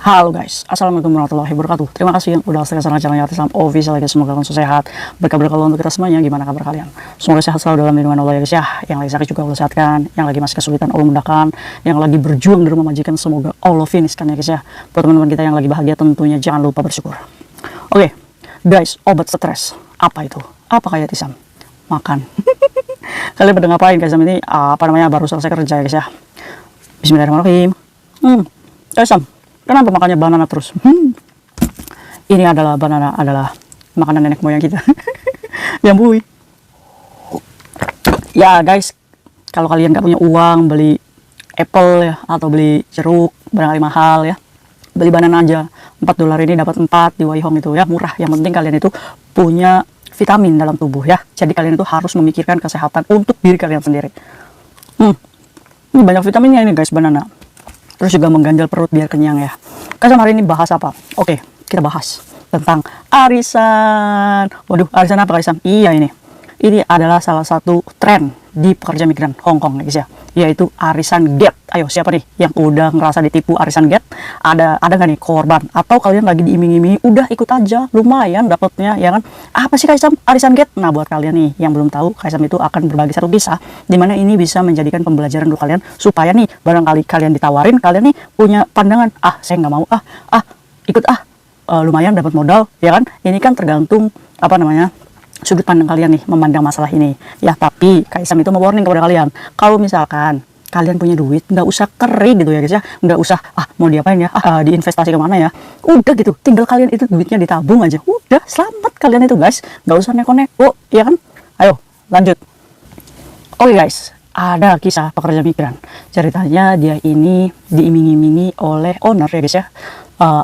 Halo guys, assalamualaikum warahmatullahi wabarakatuh. Terima kasih yang udah setia sama channelnya Islam Official guys. Semoga kalian sehat, berkah-berkah untuk kita semuanya. Gimana kabar kalian? Semoga sehat selalu dalam lindungan Allah ya guys ya. Yang lagi sakit juga Allah sehatkan, yang lagi masih kesulitan Allah mudahkan, yang lagi berjuang di rumah majikan semoga Allah finishkan ya guys ya. Buat teman-teman kita yang lagi bahagia tentunya jangan lupa bersyukur. Oke, guys, obat stres apa itu? Apa kayak Tisam? Makan. Kalian pada ngapain guys? Ini baru selesai kerja ya guys ya. Bismillahirrahmanirrahim. Guys, kenapa makannya banana terus? Ini adalah banana adalah makanan nenek moyang kita. Yang bui. Ya guys, kalau kalian nggak punya uang beli apple ya atau beli jeruk barangkali mahal ya, beli banana aja. $4 ini dapat 4 di Waihong itu ya, murah. Yang penting kalian itu punya vitamin dalam tubuh ya. Jadi kalian itu harus memikirkan kesehatan untuk diri kalian sendiri. Ini banyak vitaminnya ini guys, banana. Terus juga mengganjal perut biar kenyang ya. Kasam hari ini bahas apa? Oke, kita bahas tentang arisan. Waduh, arisan apa Kasam? Iya ini. Ini adalah salah satu tren di pekerja migran Hong Kong guys ya. Yaitu arisan gap. Ayo siapa nih yang udah ngerasa ditipu arisan gap? Ada nggak nih korban? Atau kalian lagi diiming-imingi? Udah ikut aja, lumayan dapatnya ya kan? Apa sih Kaisam arisan gap? Nah buat kalian nih yang belum tahu, Kaisam itu akan berbagi satu kisah dimana ini bisa menjadikan pembelajaran untuk kalian supaya nih barangkali kalian ditawarin, kalian nih punya pandangan saya nggak mau ikut lumayan dapat modal ya kan? Ini kan tergantung sudut pandang kalian nih memandang masalah ini ya. Tapi Kaisam itu mau warning kepada kalian, kalau misalkan kalian punya duit nggak usah kering gitu ya guys ya, nggak usah mau diapain ya, diinvestasi kemana ya, udah gitu tinggal kalian itu duitnya ditabung aja, udah selamat kalian itu guys, nggak usah neko-neko ya kan. Ayo lanjut. Oke guys, ada kisah pekerja migran, ceritanya dia ini diiming-imingi oleh owner ya guys ya,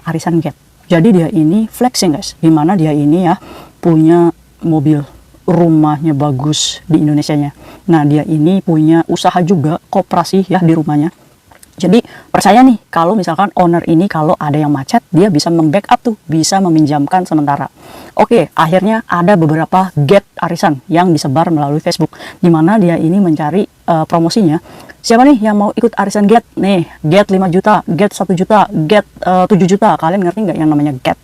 arisan gap. Jadi dia ini flexing guys, dimana dia ini ya punya mobil, rumahnya bagus di Indonesianya. Nah dia ini punya usaha juga koperasi ya di rumahnya. Jadi percaya nih kalau misalkan owner ini kalau ada yang macet dia bisa membackup tuh, bisa meminjamkan sementara. Oke, akhirnya ada beberapa get arisan yang disebar melalui Facebook, dimana dia ini mencari promosinya. Siapa nih yang mau ikut arisan get? Nih, get 5 juta, get 1 juta, get 7 juta. Kalian ngerti nggak yang namanya get?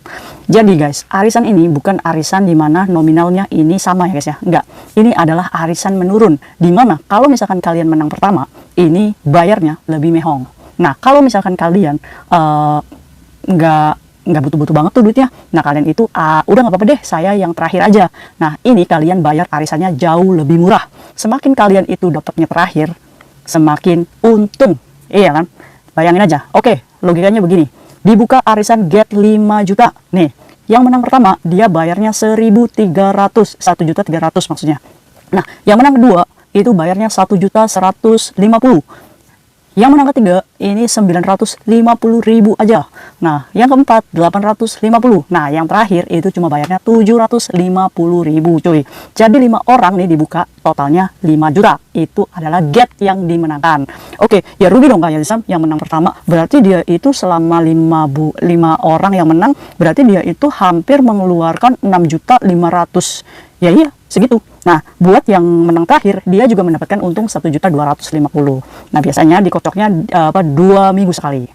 Jadi guys, arisan ini bukan arisan dimana nominalnya ini sama ya guys ya. Enggak, ini adalah arisan menurun, dimana kalau misalkan kalian menang pertama, ini bayarnya lebih mehong. Nah, kalau misalkan kalian nggak butuh-butuh banget tuh duitnya, nah kalian itu udah nggak apa-apa deh, saya yang terakhir aja. Nah, ini kalian bayar arisannya jauh lebih murah. Semakin kalian itu dapatnya terakhir, semakin untung, iya kan? Bayangin aja. Oke, logikanya begini. Dibuka arisan get 5 juta. Nih, yang menang pertama dia bayarnya 1.300, 1.300.000 maksudnya. Nah, yang menang kedua itu bayarnya 1.150.000. Yang menang ketiga ini 950.000 aja. Nah, yang keempat 850. Nah, yang terakhir itu cuma bayarnya 750.000 cuy. Jadi 5 orang nih dibuka, totalnya 5 juta. Itu adalah get yang dimenangkan. Oke, ya rugi dong kayaknya Sam yang menang pertama. Berarti dia itu selama 5 orang yang menang, berarti dia itu hampir mengeluarkan 6.500.000. Ya iya, segitu. Nah, buat yang menang terakhir, dia juga mendapatkan untung 1.250.000. Nah, biasanya dikocoknya 2 minggu sekali.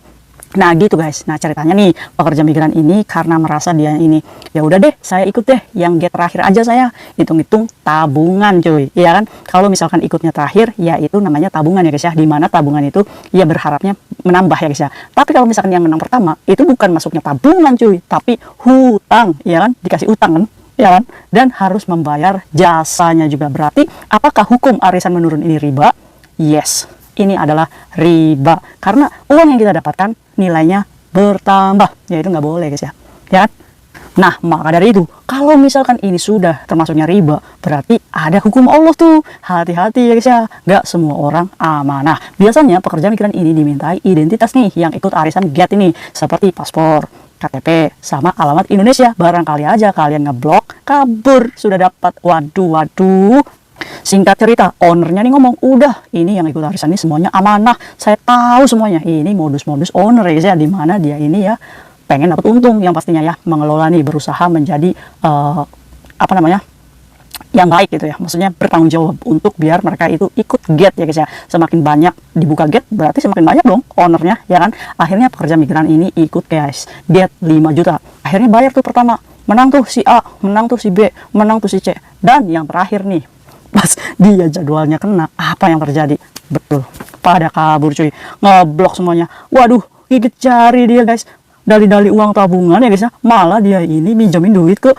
Nah, gitu guys. Nah, ceritanya nih, pekerja migran ini karena merasa dia ini, ya udah deh, saya ikut deh yang get terakhir aja saya. Hitung-hitung tabungan cuy. Iya kan? Kalau misalkan ikutnya terakhir, ya itu namanya tabungan ya guys ya. Dimana tabungan itu ya berharapnya menambah ya guys ya. Tapi kalau misalkan yang menang pertama, itu bukan masuknya tabungan cuy, tapi hutang, ya kan? Dikasih utang kan? Ya kan? Dan harus membayar jasanya juga. Berarti apakah hukum arisan menurun ini riba? Yes, ini adalah riba karena uang yang kita dapatkan nilainya bertambah. Ya itu nggak boleh guys ya. Ya kan? Nah, maka dari itu kalau misalkan ini sudah termasuknya riba, berarti ada hukum Allah tuh. Hati-hati ya guys ya, nggak semua orang amanah. Biasanya pekerja migran ini dimintai identitas nih yang ikut arisan get ini, seperti paspor, KTP, sama alamat Indonesia. Barangkali aja kalian ngeblok, kabur, sudah dapat. Waduh. Singkat cerita, ownernya nih ngomong, udah ini yang ikut arisan ini semuanya amanah, saya tahu semuanya. Ini modus-modus owner ya, dimana dia ini ya pengen dapat untung yang pastinya ya, mengelola nih, berusaha menjadi yang baik gitu ya, maksudnya bertanggung jawab untuk biar mereka itu ikut gate ya guys ya. Semakin banyak dibuka gate berarti semakin banyak dong ownernya ya kan. Akhirnya pekerja migran ini ikut guys, gate 5 juta, akhirnya bayar tuh pertama, menang tuh si A, menang tuh si B, menang tuh si C, dan yang terakhir nih pas dia jadwalnya kena, apa yang terjadi? Betul, pada kabur cuy, ngeblok semuanya. Waduh, gigit jari dia guys, dali-dali uang tabungan ya guys ya, malah dia ini minjemin duit ke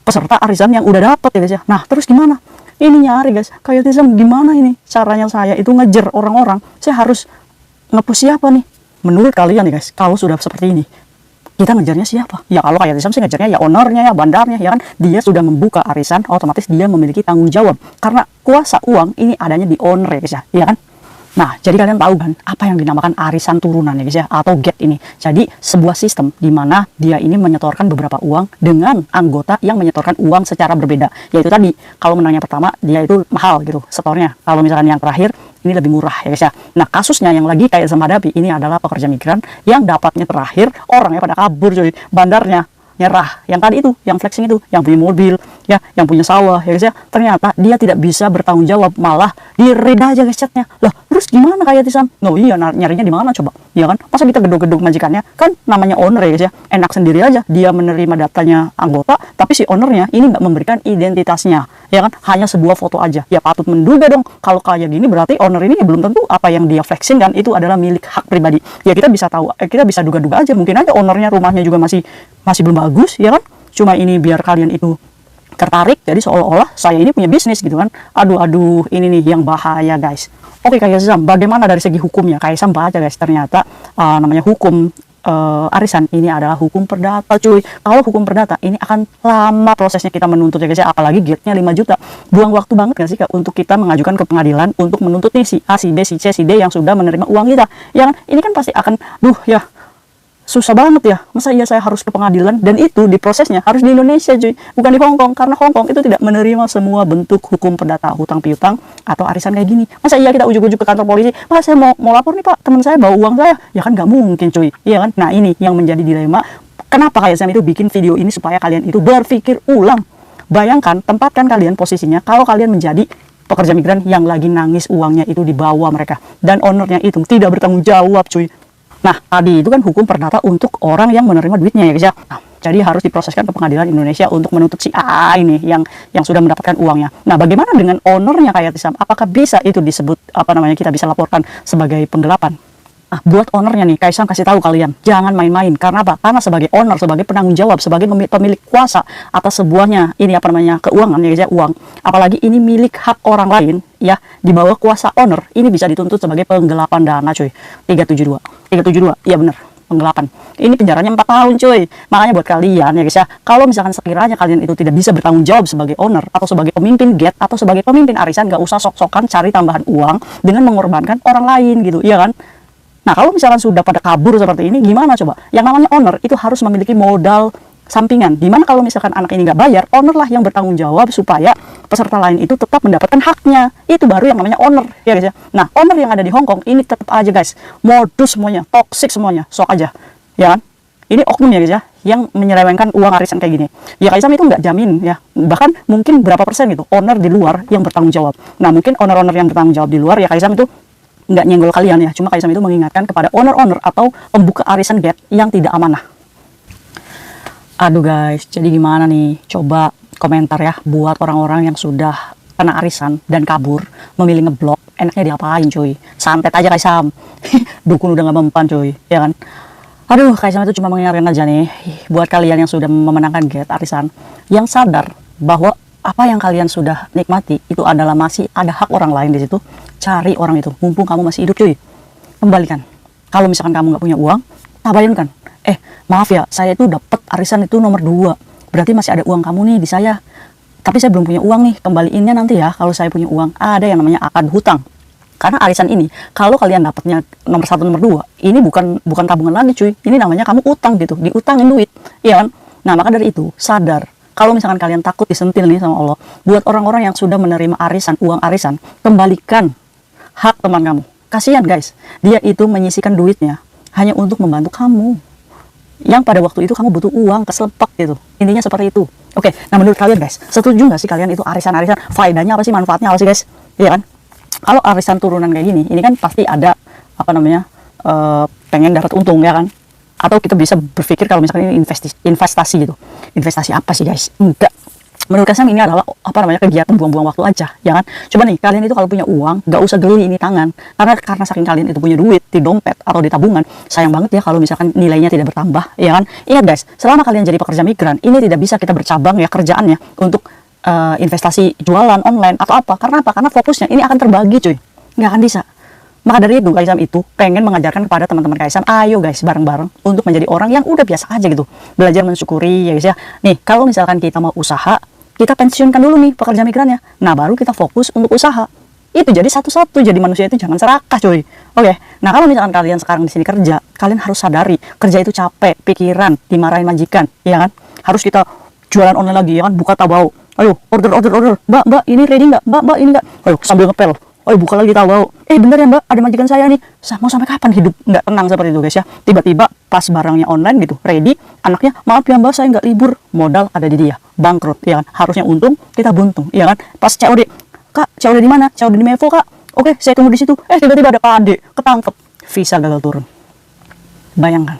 peserta arisan yang udah dapet ya guys ya. Nah terus gimana ini nyari guys, kayak gimana ini caranya saya itu ngejar orang-orang, saya harus nge-push siapa nih menurut kalian ya guys? Kalau sudah seperti ini kita ngejarnya siapa? Ya kalau kayak sih ngejarnya ya ownernya ya, bandarnya ya kan, dia sudah membuka arisan, otomatis dia memiliki tanggung jawab karena kuasa uang ini adanya di owner ya guys ya kan. Nah, jadi kalian tahu kan apa yang dinamakan arisan turunan ya guys ya, atau gate ini. Jadi sebuah sistem di mana dia ini menyetorkan beberapa uang dengan anggota yang menyetorkan uang secara berbeda. Yaitu tadi, kalau menangnya pertama dia itu mahal gitu setornya. Kalau misalkan yang terakhir ini lebih murah ya guys ya. Nah, kasusnya yang lagi kayak sama hadapi ini adalah pekerja migran yang dapatnya terakhir, orangnya pada kabur cuy, bandarnya nyerah. Yang tadi itu, yang flexing itu, yang punya mobil ya, yang punya sawah ya guys ya, ternyata dia tidak bisa bertanggung jawab, malah di-read aja guys chatnya. Lah terus gimana kayak Tisam? No iya, nyarinya di mana coba ya kan, masa kita gedung-gedung majikannya, kan namanya owner ya guys ya, enak sendiri aja dia menerima datanya anggota, tapi si ownernya ini nggak memberikan identitasnya ya kan, hanya sebuah foto aja. Ya patut menduga dong kalau kayak gini berarti owner ini belum tentu apa yang dia flexing kan itu adalah milik hak pribadi. Ya kita bisa tahu, kita bisa duga-duga aja, mungkin aja ownernya rumahnya juga masih belum bagus ya kan, cuma ini biar kalian itu tertarik, jadi seolah-olah saya ini punya bisnis gitu kan. Aduh ini nih yang bahaya guys. Oke Kak Sam, bagaimana dari segi hukumnya? Kak Sam baca guys, ternyata namanya hukum arisan ini adalah hukum perdata cuy. Kalau hukum perdata ini akan lama prosesnya kita menuntut ya guys ya, apalagi gate-nya 5 juta. Buang waktu banget gak sih Kak untuk kita mengajukan ke pengadilan untuk menuntut nih si A, si B, si C, si D yang sudah menerima uang kita. Ya kan? Ini kan pasti akan ya susah banget ya, masa iya saya harus ke pengadilan, dan itu diprosesnya harus di Indonesia cuy, bukan di Hong Kong, karena Hong Kong itu tidak menerima semua bentuk hukum perdata hutang piutang atau arisan kayak gini. Masa iya kita ujuk-ujuk ke kantor polisi, Pak saya mau lapor nih Pak, teman saya bawa uang saya, ya kan nggak mungkin cuy, iya kan. Nah ini yang menjadi dilema, kenapa kayak saya itu bikin video ini supaya kalian itu berpikir ulang. Bayangkan, tempatkan kalian posisinya kalau kalian menjadi pekerja migran yang lagi nangis uangnya itu dibawa mereka, dan ownernya itu tidak bertanggung jawab cuy. Nah, tadi itu kan hukum perdata untuk orang yang menerima duitnya ya guys ya. Nah, jadi harus diproseskan ke pengadilan Indonesia untuk menuntut si A ini yang sudah mendapatkan uangnya. Nah, bagaimana dengan ownernya kayak Tisam? Apakah bisa itu disebut kita bisa laporkan sebagai penggelapan? Nah, buat ownernya nih, Kaisang kasih tahu kalian, jangan main-main. Karena apa? Karena sebagai owner, sebagai penanggung jawab, sebagai pemilik kuasa atas sebuahnya ini keuangan ya guys ya, uang. Apalagi ini milik hak orang lain ya, di bawah kuasa owner, ini bisa dituntut sebagai penggelapan dana cuy. 372, iya bener, penggelapan. Ini penjaranya 4 tahun cuy. Makanya buat kalian ya guys ya, kalau misalkan sekiranya kalian itu tidak bisa bertanggung jawab sebagai owner atau sebagai pemimpin gate atau sebagai pemimpin arisan, gak usah sok-sokan cari tambahan uang dengan mengorbankan orang lain gitu, iya kan? Nah kalau misalkan sudah pada kabur seperti ini, gimana coba? Yang namanya owner itu harus memiliki modal sampingan, dimana kalau misalkan anak ini nggak bayar, owner lah yang bertanggung jawab supaya peserta lain itu tetap mendapatkan haknya. Itu baru yang namanya owner ya guys ya. Nah owner yang ada di Hong Kong ini tetap aja guys, modus semuanya, toxic semuanya, sok aja ya kan. Ini oknum ya guys ya, yang menyelewengkan uang arisan kayak gini. Ya Kaisam itu nggak jamin ya, bahkan mungkin berapa persen gitu owner di luar yang bertanggung jawab. Nah mungkin owner-owner yang bertanggung jawab di luar ya Kaisam itu nggak nyenggol kalian ya, cuma Kaisam itu mengingatkan kepada owner-owner atau pembuka arisan gate yang tidak amanah. Aduh guys, jadi gimana nih? Coba komentar ya buat orang-orang yang sudah kena arisan dan kabur, memilih ngeblok, enaknya diapain cuy? Santet aja Kaisam. Dukun udah nggak mempan cuy, ya kan? Aduh, Kaisam itu cuma mengingatkan aja nih buat kalian yang sudah memenangkan gate arisan, yang sadar bahwa apa yang kalian sudah nikmati itu adalah masih ada hak orang lain di situ. Cari orang itu, mumpung kamu masih hidup cuy, kembalikan. Kalau misalkan kamu nggak punya uang, tabayunkan. Maaf ya, saya itu dapat arisan itu nomor 2, berarti masih ada uang kamu nih di saya, tapi saya belum punya uang nih, kembaliinnya nanti ya kalau saya punya uang. Ada yang namanya akad hutang. Karena arisan ini, kalau kalian dapatnya nomor 1, nomor 2, ini bukan tabungan lagi cuy, ini namanya kamu utang gitu, diutangin duit, iya kan? Nah maka dari itu, sadar kalau misalkan kalian takut disentil nih sama Allah, buat orang-orang yang sudah menerima arisan, uang arisan, kembalikan hak teman kamu. Kasihan guys, dia itu menyisikan duitnya hanya untuk membantu kamu. yang pada waktu itu kamu butuh uang keselepek gitu. Intinya seperti itu. Oke, nah menurut kalian guys, setuju nggak sih kalian itu arisan-arisan? Faedahnya apa sih, manfaatnya apa sih guys? Iya kan? Kalau arisan turunan kayak gini, ini kan pasti ada apa namanya, pengen dapat untung ya kan? Atau kita bisa berpikir kalau misalkan ini investasi gitu. Investasi apa sih guys? Enggak. Menurut saya ini adalah apa namanya, kegiatan buang-buang waktu aja, ya kan? Coba nih kalian itu kalau punya uang, nggak usah geli ini tangan, karena saking kalian itu punya duit di dompet atau di tabungan, sayang banget ya kalau misalkan nilainya tidak bertambah, ya kan? Ingat guys, selama kalian jadi pekerja migran, ini tidak bisa kita bercabang ya kerjaannya untuk investasi jualan online atau apa. Karena apa? Karena fokusnya ini akan terbagi cuy, nggak akan bisa. Maka dari itu Kaisam itu pengen mengajarkan kepada teman-teman Kaisam, ayo guys bareng-bareng untuk menjadi orang yang udah biasa aja gitu, belajar mensyukuri ya guys ya. Nih kalau misalkan kita mau usaha, kita pensiunkan dulu nih pekerja migrannya, nah baru kita fokus untuk usaha. Itu jadi satu-satu, jadi manusia itu jangan serakah cuy. Oke, nah kalau misalkan kalian sekarang di sini kerja, kalian harus sadari kerja itu capek, pikiran, dimarahin majikan, ya kan? Harus kita jualan online lagi ya kan, buka Taobao, ayo order, mbak ini ready nggak, mbak ini nggak, ayo sambil ngepel, oh buka lagi Taobao, bentar ya mbak, ada majikan saya nih. Mau sampai kapan hidup nggak tenang seperti itu guys ya? Tiba-tiba pas barangnya online gitu, ready, anaknya, maaf ya mbak saya nggak libur, modal ada di dia, bangkrut ya kan? Harusnya untung, kita buntung ya kan? Pas COD, kak COD di mana? COD di Mevo kak, oke saya tunggu di situ, tiba-tiba ada Pak Ade, ketangkep, visa gagal turun. Bayangkan,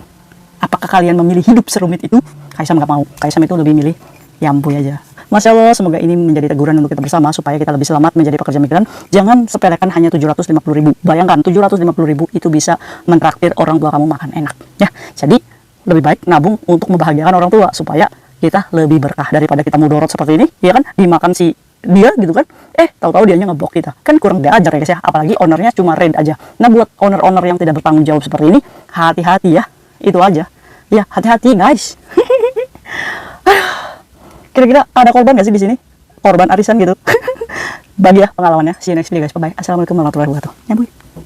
apakah kalian memilih hidup serumit itu? Kaisam nggak mau, Kaisam itu lebih milih yampuy aja. Masya Allah, semoga ini menjadi teguran untuk kita bersama supaya kita lebih selamat menjadi pekerja migran. Jangan sepelekan hanya 750.000. Bayangkan 750.000 itu bisa mentraktir orang tua kamu makan enak ya. Jadi lebih baik nabung untuk membahagiakan orang tua supaya kita lebih berkah daripada kita mudorot seperti ini ya kan, dimakan si dia gitu kan, tahu-tahu dianya ngeblok kita, kan kurang diajar ya guys ya. Apalagi ownernya cuma red aja. Nah buat owner-owner yang tidak bertanggung jawab seperti ini, hati-hati ya, itu aja ya, hati-hati guys. Kira-kira ada korban gak sih di sini? Korban arisan gitu. Bagi ya pengalamannya. See you next video guys. Bye bye. Assalamualaikum warahmatullahi wabarakatuh. Nyambung.